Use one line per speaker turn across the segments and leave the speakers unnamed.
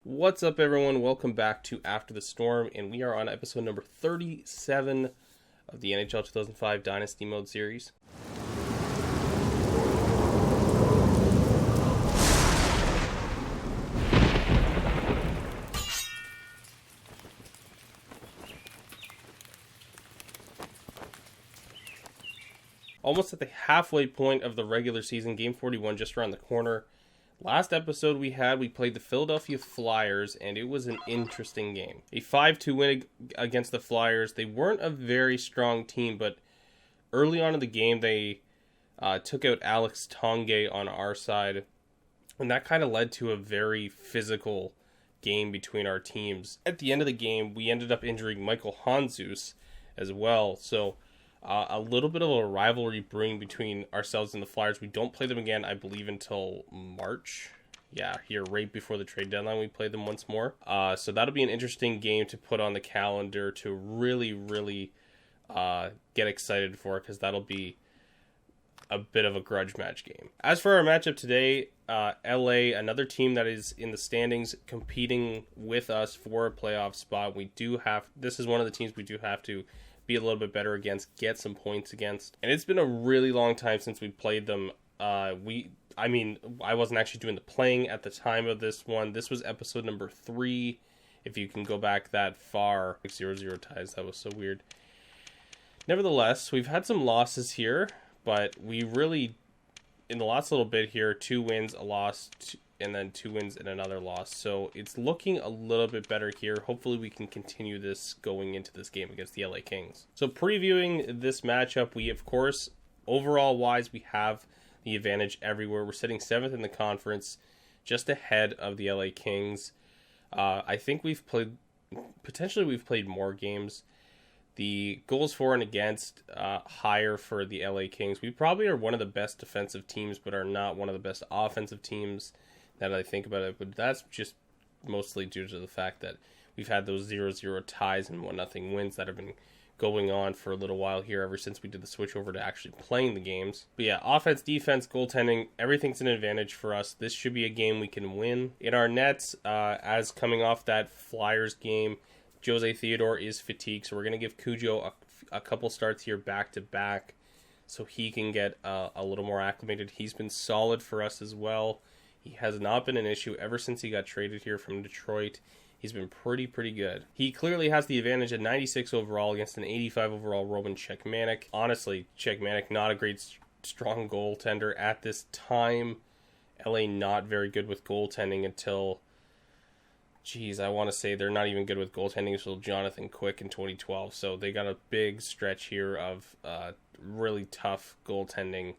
What's up, everyone? Welcome back to After the Storm, and we are on episode number 37 of the NHL 2005 Dynasty Mode series. Almost at the halfway point of the regular season, Game 41 just around the corner. Last episode we played the Philadelphia Flyers, and it was an interesting game. A 5-2 win against the Flyers. They weren't a very strong team, but early on in the game they took out Alex Tanguay on our side, and that kind of led to a very physical game between our teams. At the end of the game, we ended up injuring Michael Handzus as well, so a little bit of a rivalry brewing between ourselves and the Flyers. We don't play them again, I believe, until March. Yeah, here right before the trade deadline we play them once more. So that'll be an interesting game to put on the calendar to really get excited for, because that'll be a bit of a grudge match game. As for our matchup today, LA, another team that is in the standings competing with us for a playoff spot. This is one of the teams we do have to be a little bit better against, get some points against. And it's been a really long time since we played them. I wasn't actually doing the playing at the time of this one. This was episode number 3, if you can go back that far. 0-0 ties, that was so weird. Nevertheless, we've had some losses here, but we really, in the last little bit here, 2 wins, a loss, and then 2 wins and another loss. So it's looking a little bit better here. Hopefully we can continue this going into this game against the LA Kings. So previewing this matchup, we, of course, overall wise, we have the advantage everywhere. We're sitting 7th in the conference, just ahead of the LA Kings. I think we've played more games. The goals for and against higher for the LA Kings. We probably are one of the best defensive teams, but are not one of the best offensive teams, now that I think about it. But that's just mostly due to the fact that we've had those 0-0 ties and 1-0 wins that have been going on for a little while here ever since we did the switch over to actually playing the games. But yeah, offense, defense, goaltending, everything's an advantage for us. This should be a game we can win. In our nets, as coming off that Flyers game, Jose Theodore is fatigued, so we're going to give Cujo a couple starts here back-to-back so he can get a little more acclimated. He's been solid for us as well. He has not been an issue ever since he got traded here from Detroit. He's been pretty good. He clearly has the advantage at 96 overall against an 85 overall Roman Cechmanek. Honestly, Cechmanek, not a great, strong goaltender at this time. LA not very good with goaltending until, I want to say they're not even good with goaltending until Jonathan Quick in 2012. So they got a big stretch here of really tough goaltending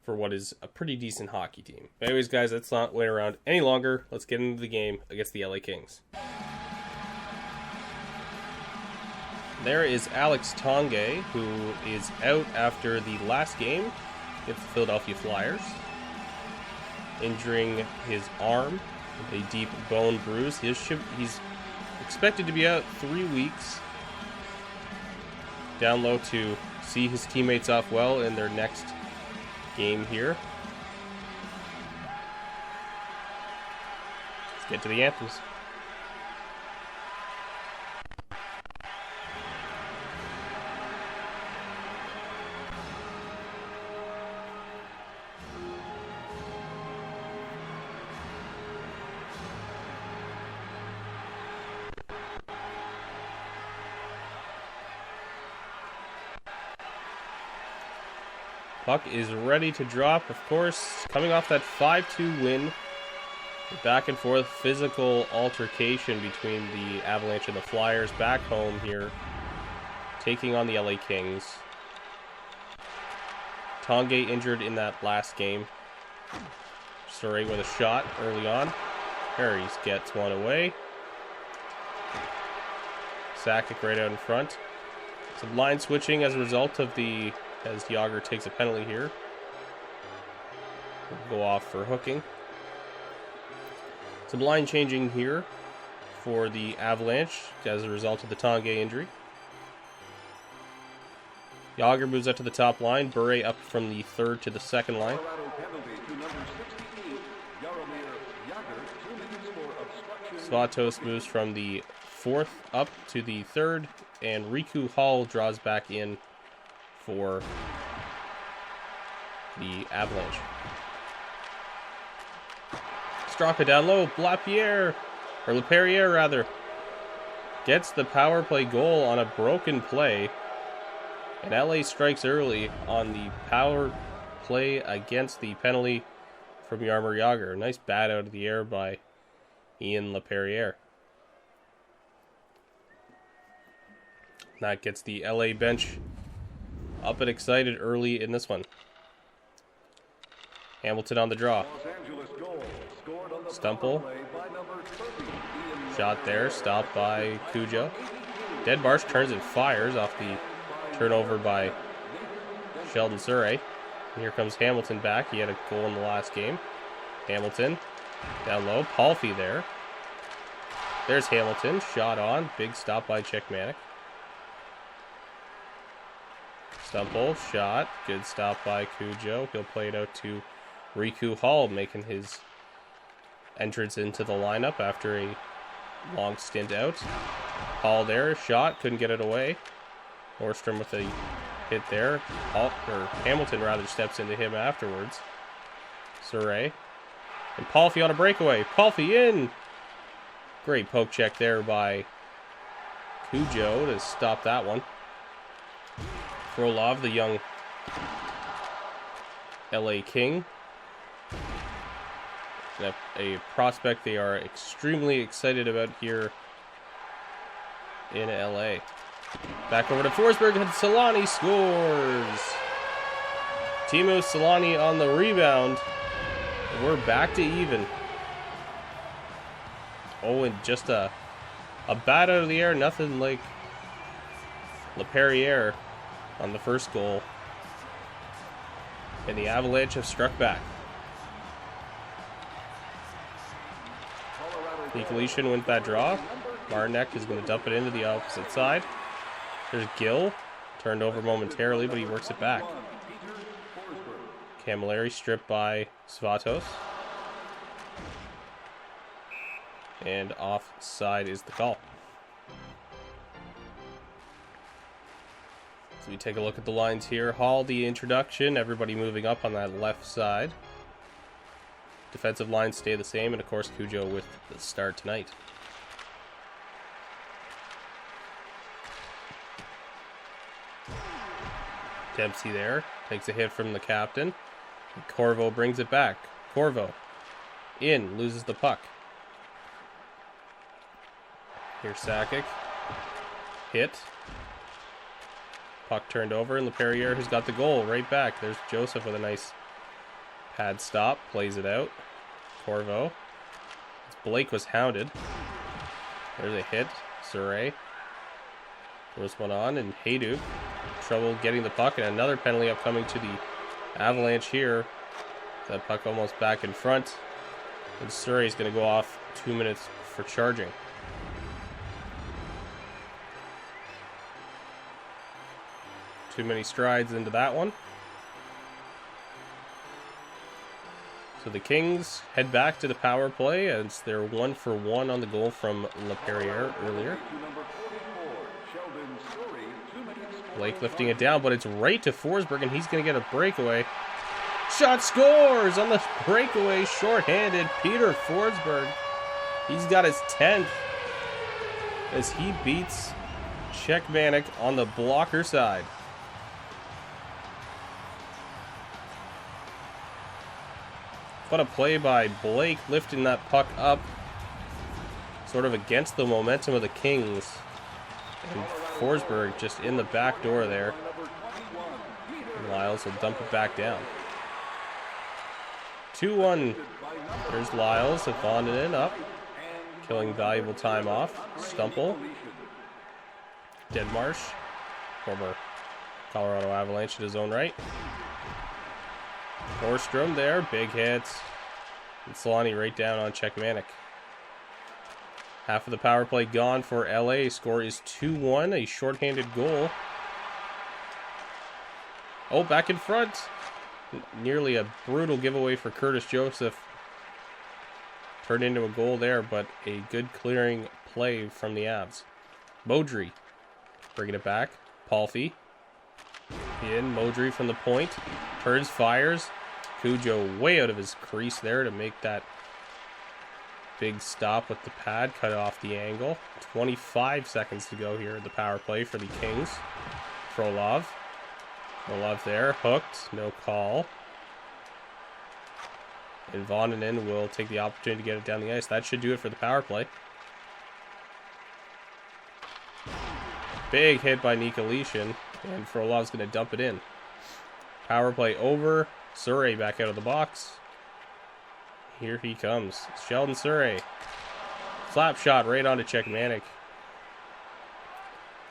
for what is a pretty decent hockey team. But anyways, guys, let's not wait around any longer. Let's get into the game against the LA Kings. There is Alex Tanguay, who is out after the last game against the Philadelphia Flyers, injuring his arm with a deep bone bruise. He's expected to be out 3 weeks. Down low to see his teammates off well in their next game here. Let's get to the anthems. Puck is ready to drop, of course, coming off that 5-2 win. Back and forth physical altercation between the Avalanche and the Flyers back home here, taking on the LA Kings. Tanguay injured in that last game. Surrey with a shot early on. Harries gets one away. Sakic right out in front. Some line switching as a result of as Yager takes a penalty here. We'll go off for hooking. Some line changing here for the Avalanche as a result of the Tanguay injury. Yager moves up to the top line. Bure up from the third to the second line. Svatos moves from the 4th up to the 3rd, and Riku Hall draws back in for the Avalanche. Straka down low, Laperriere rather, gets the power play goal on a broken play, and LA strikes early on the power play against the penalty from Jaromir Jagr. Nice bat out of the air by Ian Laperriere. That gets the LA bench up and excited early in this one. Hamilton on the draw. Stumple. Shot there, stopped by Cujo. Deadmarsh turns and fires off the turnover by Sheldon Surrey. Here comes Hamilton back. He had a goal in the last game. Hamilton down low. Palfy there. There's Hamilton. Shot on. Big stop by Czechmanic. Stumple. Shot. Good stop by Cujo. He'll play it out to Riku Hall, making his entrance into the lineup after a long stint out. Hall there. Shot. Couldn't get it away. Nordstrom with a hit there. Hamilton rather steps into him afterwards. Surrey. And Palfy on a breakaway. Palfy in! Great poke check there by Cujo to stop that one. Frolov, the young LA King. A prospect they are extremely excited about here in LA. Back over to Forsberg, and Solani scores! Timo Solani on the rebound. We're back to even. Oh, and just a bat out of the air. Nothing like Laperriere on the first goal. And the Avalanche have struck back. Nikolishин wins that draw. Marnek is going to dump it into the opposite side. There's Gill. Turned over momentarily, but he works it back. Camilleri stripped by Svatos. And offside is the call. So we take a look at the lines here. Hall, the introduction. Everybody moving up on that left side. Defensive lines stay the same. And, of course, Cujo with the start tonight. Dempsey there. Takes a hit from the captain. And Corvo brings it back. Corvo. In. Loses the puck. Here's Sakic. Hit. Puck turned over, and Laperriere has got the goal right back. There's Joseph with a nice pad stop. Plays it out. Corvo. Blake was hounded. There's a hit. Surrey. Throws one on, and Hayduk. Trouble getting the puck, and another penalty upcoming to the Avalanche here. That puck almost back in front. And Surrey's going to go off 2 minutes for charging. Too many strides into that one. So the Kings head back to the power play as they're 1-for-1 on the goal from Laperriere earlier. Blake lifting it down, but it's right to Forsberg, and he's going to get a breakaway. Shot scores on the breakaway, shorthanded Peter Forsberg. He's got his 10th as he beats Czechmanic on the blocker side. What a play by Blake, lifting that puck up sort of against the momentum of the Kings. And Forsberg just in the back door there. And Lyles will dump it back down. 2-1. There's Lyles, Evanen up. Killing valuable time off. Stumple. Deadmarsh. Former Colorado Avalanche in his own right. Nordstrom there, big hits. And Solani right down on Czechmanic. Half of the power play gone for LA. Score is 2-1, a shorthanded goal. Oh, back in front. Nearly a brutal giveaway for Curtis Joseph. turned into a goal there, but a good clearing play from the Avs. Modry bringing it back. Palffy in. Modry from the point. Turns, fires. Cujo way out of his crease there to make that big stop with the pad. Cut off the angle. 25 seconds to go here at the power play for the Kings. Frolov. Frolov there. Hooked. No call. And Voninen will take the opportunity to get it down the ice. That should do it for the power play. Big hit by Nikolitin, and Frolov's going to dump it in. Power play over. Surrey back out of the box. Here he comes. Sheldon Surrey. Slap shot right onto Czechmanek.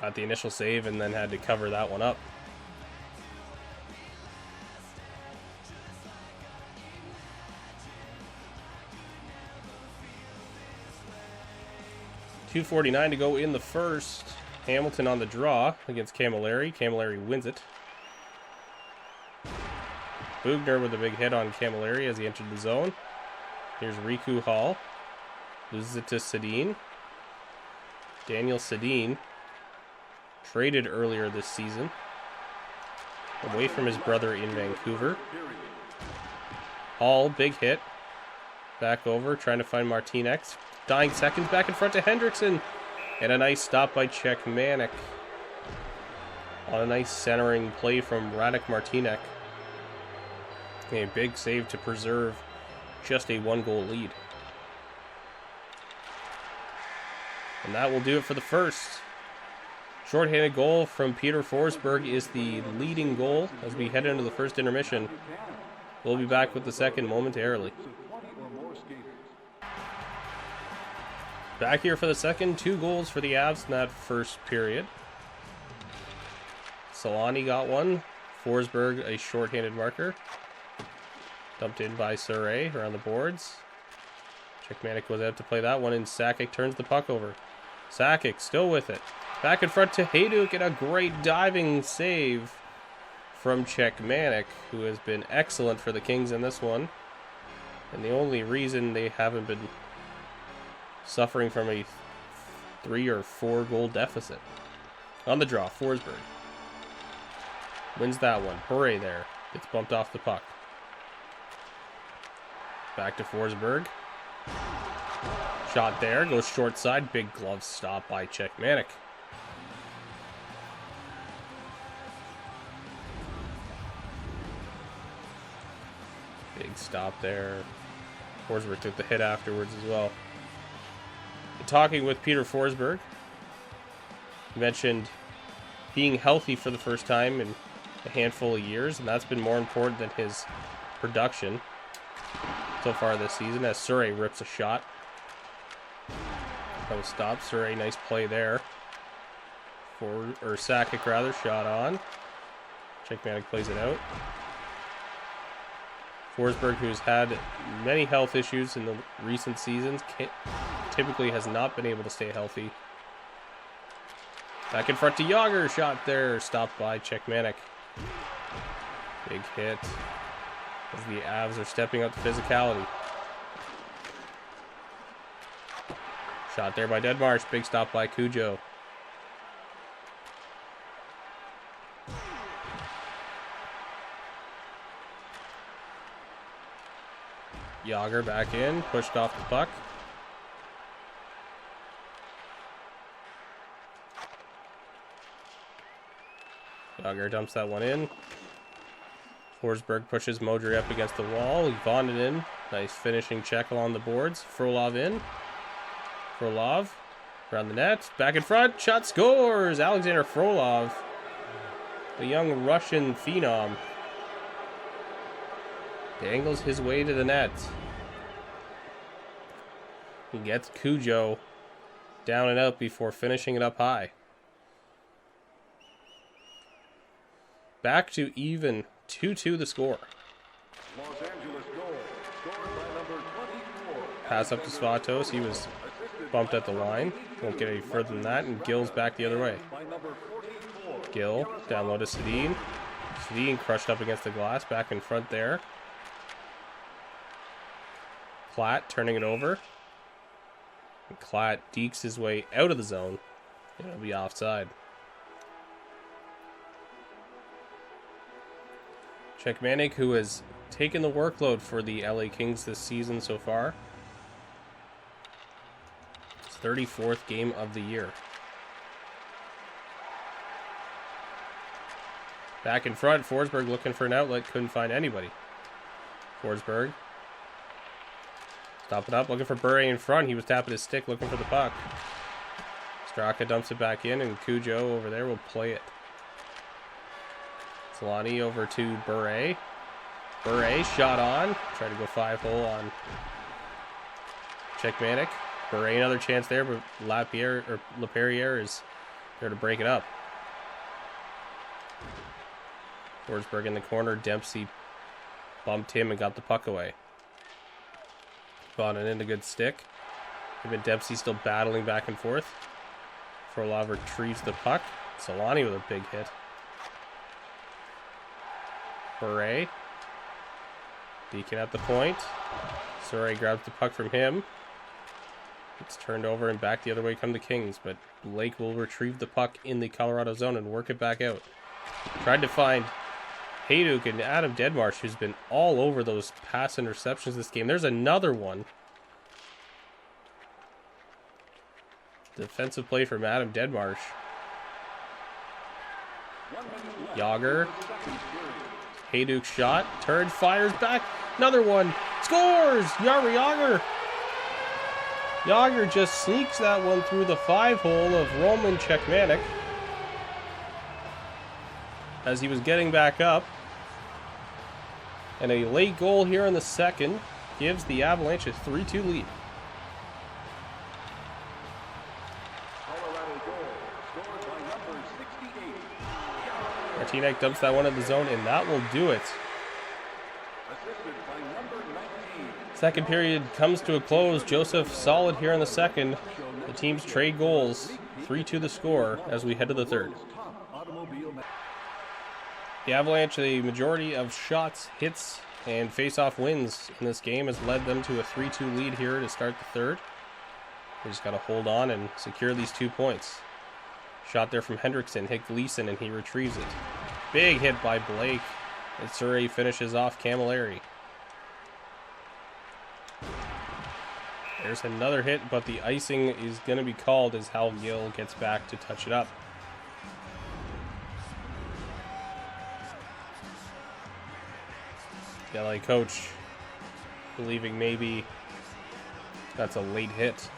Got the initial save and then had to cover that one up. .249 to go in the first. Hamilton on the draw against Camilleri. Camilleri wins it. Bugner with a big hit on Camilleri as he entered the zone. Here's Riku Hall. Loses it to Sedin. Daniel Sedin, traded earlier this season, away from his brother in Vancouver. Hall, big hit. Back over, trying to find Martinez. Dying seconds, back in front to Hendrickson. And a nice stop by Czechmanek on a nice centering play from Radek Martinek. A big save to preserve just a 1-goal lead. And that will do it for the first. Shorthanded goal from Peter Forsberg is the leading goal as we head into the first intermission. We'll be back with the second momentarily. Back here for the second. 2 goals for the Avs in that first period. Solani got one. Forsberg a shorthanded marker. Dumped in by Surrey around the boards. Czechmanek goes out to play that one, and Sakic turns the puck over. Sakic still with it. Back in front to Hayduk, and a great diving save from Czechmanek, who has been excellent for the Kings in this one. And the only reason they haven't been suffering from a 3 or 4 goal deficit. On the draw, Forsberg wins that one. Bure there gets bumped off the puck. Back to Forsberg. Shot there, goes short side. Big glove stop by Czechmanek. Big stop there. Forsberg took the hit afterwards as well. Talking with Peter Forsberg, he mentioned being healthy for the first time in a handful of years, and that's been more important than his production so far this season, as Surrey rips a shot. That was stopped. Surrey, nice play there. Sakic rather, shot on. Czechmanek plays it out. Forsberg, who's had many health issues in the recent seasons, typically has not been able to stay healthy. Back in front to Yager, shot there, stopped by Czechmanek. Big hit as the Avs are stepping up to physicality. Shot there by Deadmarsh, big stop by Cujo. Yager back in, pushed off the puck. Yager dumps that one in. Forsberg pushes Modry up against the wall. Voninen, nice finishing check along the boards. Frolov in. Frolov around the net. Back in front. Shot scores. Alexander Frolov, the young Russian phenom, dangles his way to the net. He gets Cujo down and out before finishing it up high. Back to even. 2-2 the score. Los Angeles goal, scored by number 24. Pass up to Svatos. He was bumped at the line. Won't get any further than that. And Gill's back the other way. Gill down low to Sedin. Sedin crushed up against the glass. Back in front there. Klatt turning it over. And Klatt dekes his way out of the zone. It'll be offside. Czechmanek, who has taken the workload for the LA Kings this season so far. His 34th game of the year. Back in front, Forsberg looking for an outlet, couldn't find anybody. Forsberg. Stopping up, looking for Bure in front. He was tapping his stick, looking for the puck. Straka dumps it back in, and Cujo over there will play it. Solani over to Bure. Bure shot on. Tried to go 5-hole on Czechmanek. Bure another chance there, but Laperriere is there to break it up. Forsberg in the corner. Dempsey bumped him and got the puck away. Vonen in a good stick. Even Dempsey still battling back and forth. Frolov retrieves the puck. Solani with a big hit. Bure. Deacon at the point. Surrey grabs the puck from him. It's turned over and back the other way come the Kings, but Blake will retrieve the puck in the Colorado zone and work it back out. Tried to find Hayduk and Adam Deadmarsh, who's been all over those pass interceptions this game. There's another one. Defensive play from Adam Deadmarsh. Yager. Hayduk shot. Turned, fires back. Another one. Scores! Jaromir Jagr. Jagr just sneaks that one through the 5-hole of Roman Czechmanek. As he was getting back up. And a late goal here in the second gives the Avalanche a 3-2 lead. Martinek dumps that one in the zone, and that will do it. Second period comes to a close. Joseph solid here in the second. The teams trade goals. 3-2 the score as we head to the third. The Avalanche, the majority of shots, hits, and face-off wins in this game has led them to a 3-2 lead here to start the third. They just got to hold on and secure these 2 points. Shot there from Hendrickson, hit Gleason, and he retrieves it. Big hit by Blake as Surrey finishes off Camilleri. There's another hit, but the icing is going to be called as Hal Gill gets back to touch it up. The LA coach believing maybe that's a late hit.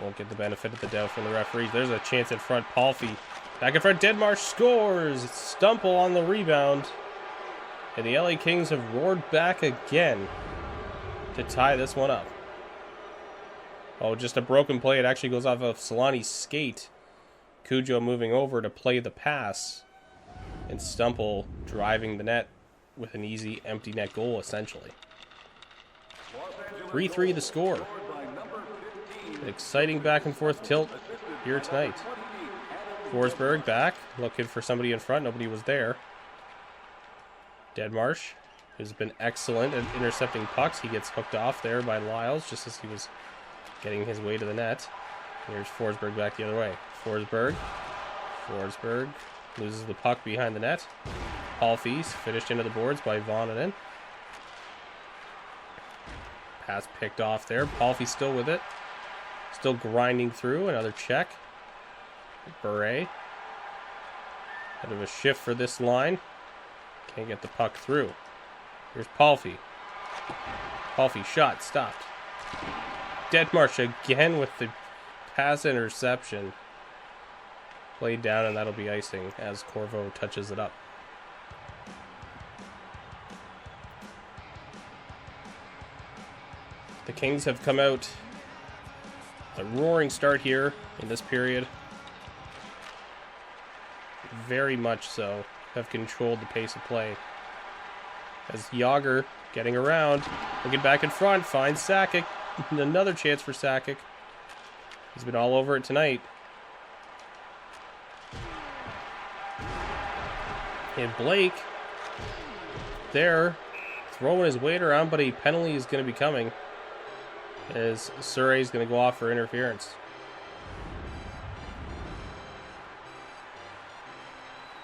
Won't get the benefit of the doubt from the referees. There's a chance in front. Palffy back in front. Deadmarsh scores. Stumple on the rebound. And the LA Kings have roared back again to tie this one up. Oh, just a broken play. It actually goes off of Solani's skate. Cujo moving over to play the pass. And Stumple driving the net with an easy empty net goal, essentially. 3-3 the score. An exciting back and forth tilt here tonight. Forsberg back, looking for somebody in front. Nobody was there. Deadmarsh has been excellent at intercepting pucks. He gets hooked off there by Lyles just as he was getting his way to the net. Here's Forsberg back the other way. Forsberg loses the puck behind the net. Palffy finished into the boards by Vonen. Pass picked off there. Palffy still with it. Still grinding through. Another check. Bure. Kind of a shift for this line. Can't get the puck through. Here's Palffy. Palffy shot. Stopped. Deadmarsh again with the pass interception. Played down, and that'll be icing as Corvo touches it up. The Kings have come out a roaring start here in this period. Very much so. Have controlled the pace of play. As Yager getting around, looking back in front, finds Sakic. Another chance for Sakic. He's been all over it tonight. And Blake there throwing his weight around, but a penalty is going to be coming as Surrey is going to go off for interference.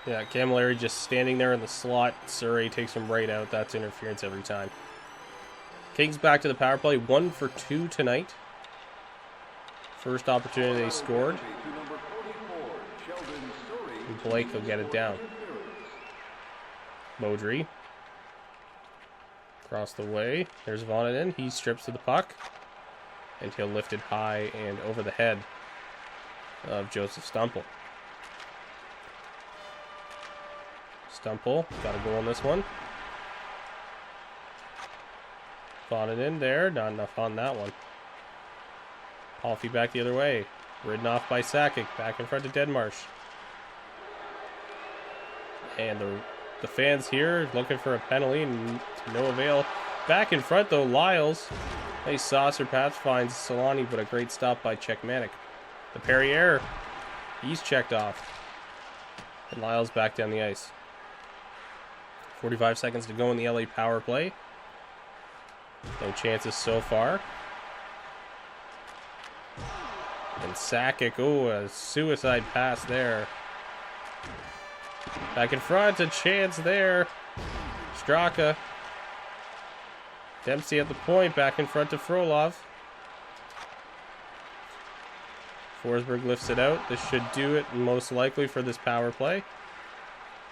Yeah, Camilleri just standing there in the slot. Surrey takes him right out. That's interference every time. Kings back to the power play. 1 for 2 tonight. First opportunity they scored. And Blake will get it down. Modry. Across the way. There's Vonanen. He strips to the puck. And he'll lift it high and over the head of Joseph Stumple. Stumple got a goal on this one. Vonanen there. Not enough on that one. Palffy back the other way. Ridden off by Sakic. Back in front of Deadmarsh. And the fans here looking for a penalty and to no avail. Back in front though, Lyles. Nice saucer pass finds Solani, but a great stop by Czechmanic. The Perrier, he's checked off. And Lyles back down the ice. 45 seconds to go in the LA power play. No chances so far. And Sakic, oh, a suicide pass there. Back in front, a chance there. Straka. Dempsey at the point, back in front to Frolov. Forsberg lifts it out. This should do it most likely for this power play.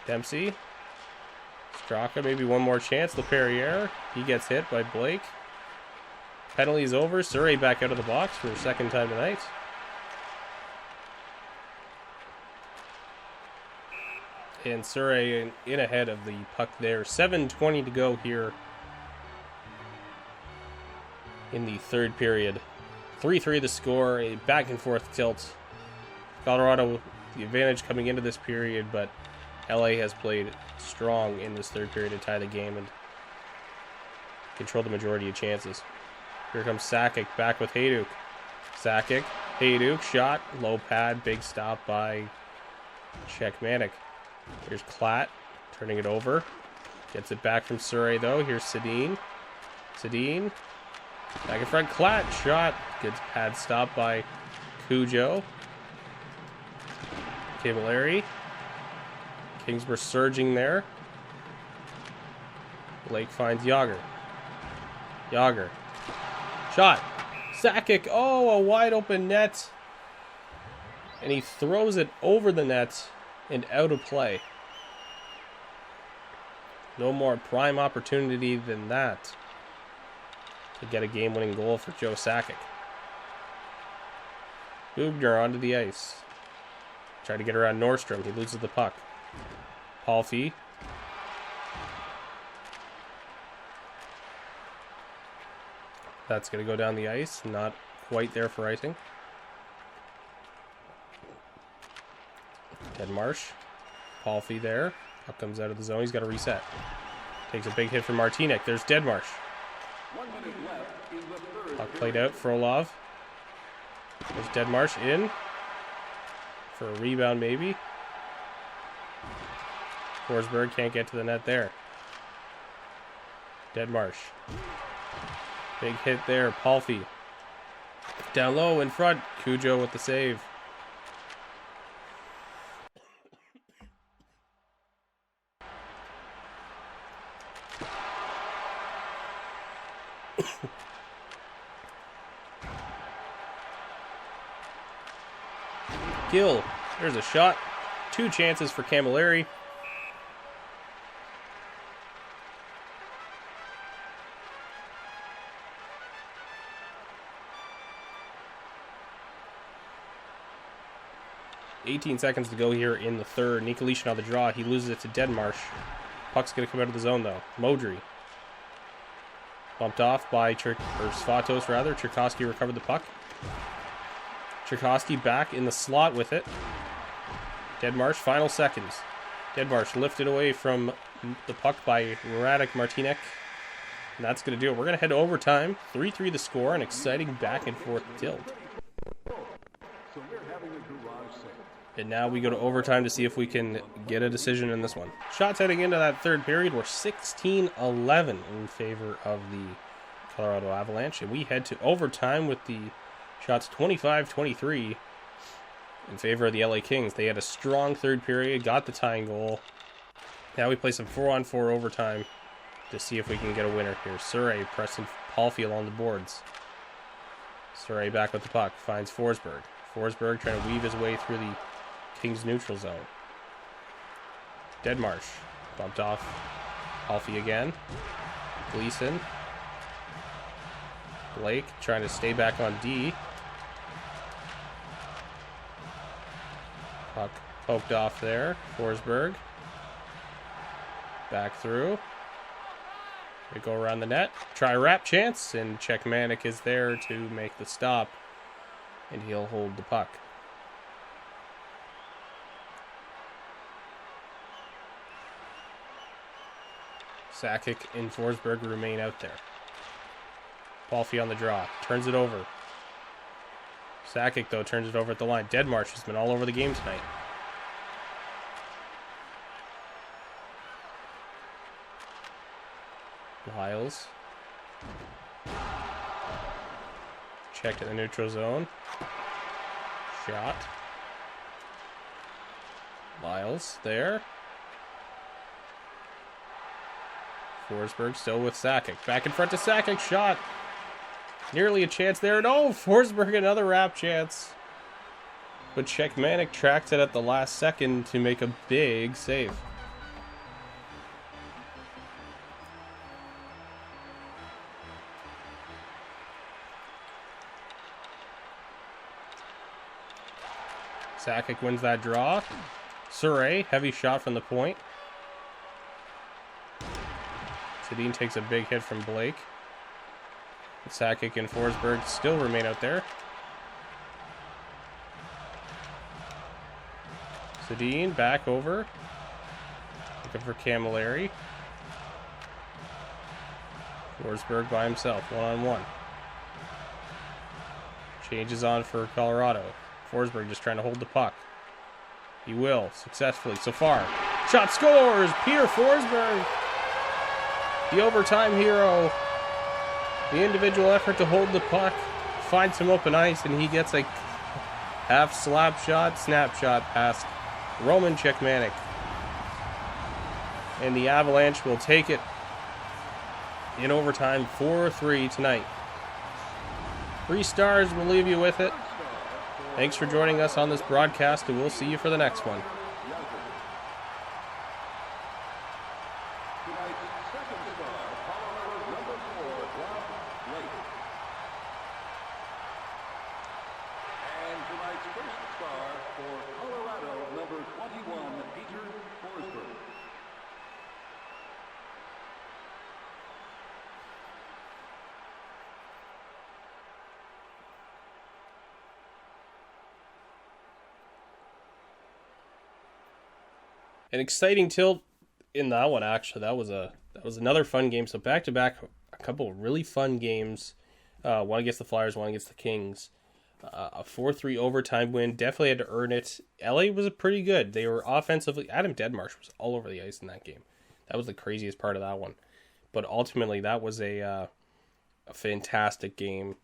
Dempsey. Straka, maybe one more chance. LePerriere, he gets hit by Blake. Penalty's over. Surrey back out of the box for a second time tonight. And Surrey in ahead of the puck there. 7:20 to go here in the third period. 3-3 the score, a back and forth tilt. Colorado, the advantage coming into this period, but LA has played strong in this third period to tie the game and control the majority of chances. Here comes Sakic back with Hayduk. Sakic, Hayduk, shot, low pad, big stop by Czechmanic. Here's Klatt, turning it over. Gets it back from Surrey though. Here's Sedin. Sedin. Back in front, Klatt, shot. Good pad stop by Cujo. Camilleri. Kings were surging there. Blake finds Yager. Yager. Shot. Sakic. Oh, a wide open net. And he throws it over the net and out of play. No more prime opportunity than that to get a game-winning goal for Joe Sakic. Bubner onto the ice. Try to get around Nordstrom. He loses the puck. Palffy. That's going to go down the ice. Not quite there for icing. Deadmarsh. Palffy there. Puck comes out of the zone. He's got to reset. Takes a big hit from Martinek. There's Deadmarsh. Puck played out. Frolov. There's Deadmarsh in. For a rebound maybe. Forsberg can't get to the net there. Deadmarsh. Big hit there. Palffy. Down low in front. Cujo with the save. Gill. There's a shot. 2 chances for Camilleri. .18 seconds to go here in the third. Nikolic on the draw. He loses it to Deadmarsh. Puck's going to come out of the zone, though. Modry. Bumped off by Svatos, rather. Cherkowski recovered the puck. Cherkowski back in the slot with it. Deadmarsh, final seconds. Deadmarsh lifted away from the puck by Radek Martinek. And that's going to do it. We're going to head to overtime. 3-3 the score. An exciting back and forth tilt.
So we're having a garage sale.
And now we go to overtime to see if we can get a decision in this one. Shots heading into that third period were 16-11 in favor of the Colorado Avalanche. And we head to overtime with the shots 25-23 in favor of the LA Kings. They had a strong third period, got the tying goal. Now we play some 4-on-4 overtime to see if we can get a winner here. Surrey pressing Caulfield on the boards. Surrey back with the puck, finds Forsberg. Forsberg trying to weave his way through the Kings neutral zone. Deadmarsh bumped off Alfie again. Gleason. Blake trying to stay back on D. Puck poked off there. Forsberg. Back through. They go around the net. Try wrap chance, and Czechmanic is there to make the stop. And he'll hold the puck. Sakic and Forsberg remain out there. Palffy on the draw. Turns it over. Sakic, though, turns it over at the line. Deadmarsh has been all over the game tonight. Lyles. Checked in the neutral zone. Shot. Lyles there. Forsberg still with Sakic. Back in front to Sakic. Shot. Nearly a chance there. No! Forsberg another wrap chance. But Czechmanic tracks it at the last second to make a big save. Sakic wins that draw. Surrey, heavy shot from the point. Sedin takes a big hit from Blake. Sakic and Forsberg still remain out there. Sedin back over. Looking for Camilleri. Forsberg by himself, one-on-one. Changes on for Colorado. Forsberg just trying to hold the puck. He will, successfully so far. Shot scores! Peter Forsberg! The overtime hero. The individual effort to hold the puck. Finds some open ice, and he gets a half slap shot, snapshot past Roman Czechmanic. And the Avalanche will take it in overtime 4-3 tonight. 3 stars will leave you with it. Thanks for joining us on this broadcast, and we'll see you for the next one. An exciting tilt in that one, actually. That was another fun game. So back to back, a couple of really fun games. One against the Flyers, one against the Kings. A 4-3 overtime win. Definitely had to earn it. LA was pretty good. They were offensively. Adam Deadmarsh was all over the ice in that game. That was the craziest part of that one. But ultimately, that was a fantastic game.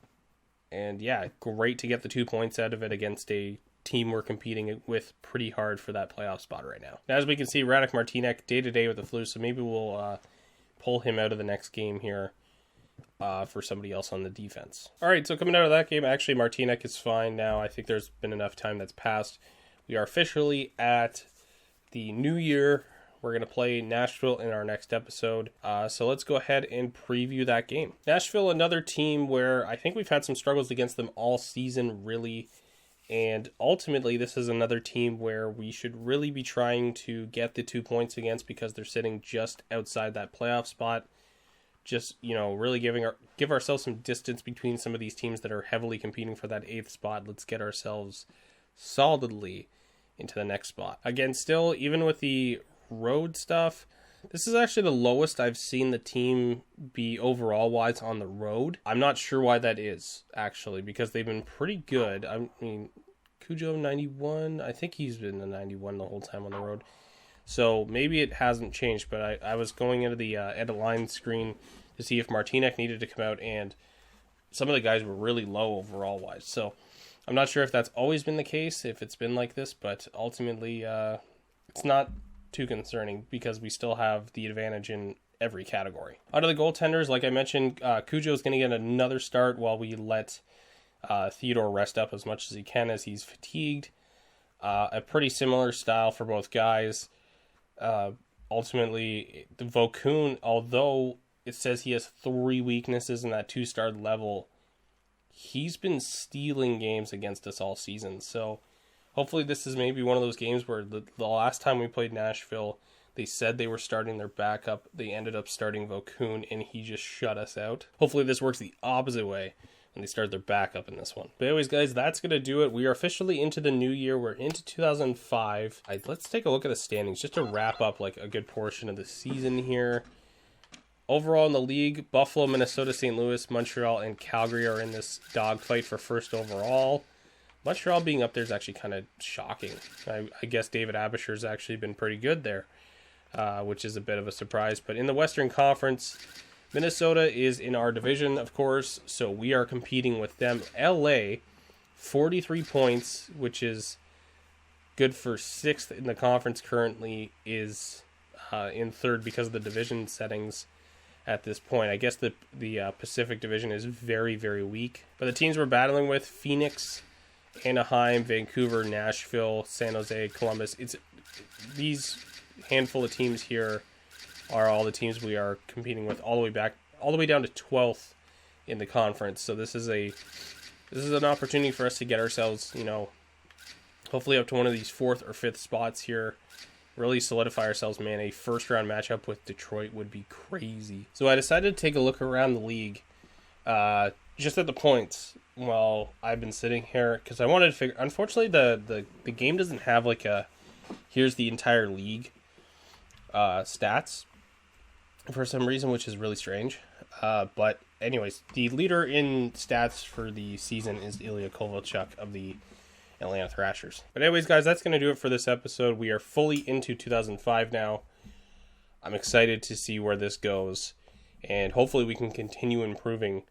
And yeah, great to get the 2 points out of it against a team we're competing with pretty hard for that playoff spot right now. Now, as we can see, Radek Martinek day-to-day with the flu, so maybe we'll pull him out of the next game here for somebody else on the defense. All right, so coming out of that game, actually, Martinek is fine now. I think there's been enough time that's passed. We are officially at the new year. We're going to play Nashville in our next episode. So let's go ahead and preview that game. Nashville, another team where I think we've had some struggles against them all season, really. And ultimately, this is another team where we should really be trying to get the 2 points against because they're sitting just outside that playoff spot. Just, really give ourselves some distance between some of these teams that are heavily competing for that 8th spot. Let's get ourselves solidly into the next spot. Again, still, even with the road stuff, this is actually the lowest I've seen the team be overall-wise on the road. I'm not sure why that is, actually, because they've been pretty good. I mean, Cujo 91. I think he's been the 91 the whole time on the road. So maybe it hasn't changed, but I was going into the edit line screen to see if Martinek needed to come out, and some of the guys were really low overall wise. So I'm not sure if that's always been the case, if it's been like this, but ultimately it's not too concerning because we still have the advantage in every category. Out of the goaltenders, like I mentioned, Cujo is going to get another start while we let Theodore rest up as much as he can as he's fatigued. A pretty similar style for both guys. Ultimately, the Vokun, although it says he has 3 weaknesses in that 2-star level, he's been stealing games against us all season. So hopefully this is maybe one of those games where the last time we played Nashville, they said they were starting their backup. They ended up starting Vokun, and he just shut us out. Hopefully this works the opposite way, and they start their backup in this one. But anyways, guys, that's going to do it. We are officially into the new year. We're into 2005. Let's take a look at the standings just to wrap up like a good portion of the season here. Overall in the league, Buffalo, Minnesota, St. Louis, Montreal, and Calgary are in this dogfight for first overall. Montreal being up there is actually kind of shocking. I guess David Abisher's actually been pretty good there, which is a bit of a surprise. But in the Western Conference, Minnesota is in our division, of course, so we are competing with them. LA, 43 points, which is good for 6th in the conference currently, is in 3rd because of the division settings at this point. I guess the Pacific Division is very, very weak. But the teams we're battling with, Phoenix, Anaheim, Vancouver, Nashville, San Jose, Columbus, these handful of teams here are all the teams we are competing with all the way down to 12th in the conference. So this is an opportunity for us to get ourselves, hopefully up to one of these 4th or 5th spots here. Really solidify ourselves, man. A first round matchup with Detroit would be crazy. So I decided to take a look around the league, just at the points while I've been sitting here, because I wanted to figure. Unfortunately, the game doesn't have like here's the entire league stats for some reason, which is really strange. But anyways, the leader in stats for the season is Ilya Kovalchuk of the Atlanta Thrashers. But anyways, guys, that's going to do it for this episode. We are fully into 2005 now. I'm excited to see where this goes, and hopefully we can continue improving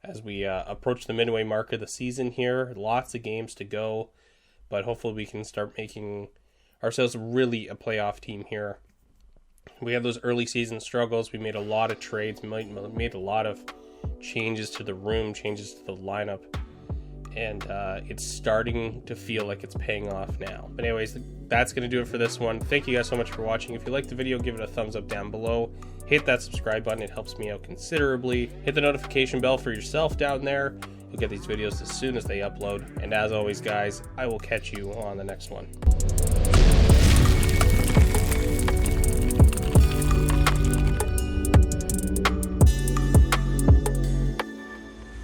as we approach the midway mark of the season here. Lots of games to go, but hopefully we can start making ourselves really a playoff team here. We had those early season struggles. We made a lot of trades, made a lot of changes to the room, changes to the lineup, and it's starting to feel like it's paying off now. But anyways, that's going to do it for this one. Thank you guys so much for watching. If you liked the video, give it a thumbs up down below. Hit that subscribe button. It helps me out considerably. Hit the notification bell for yourself down there. You'll get these videos as soon as they upload. And as always, guys, I will catch you on the next one.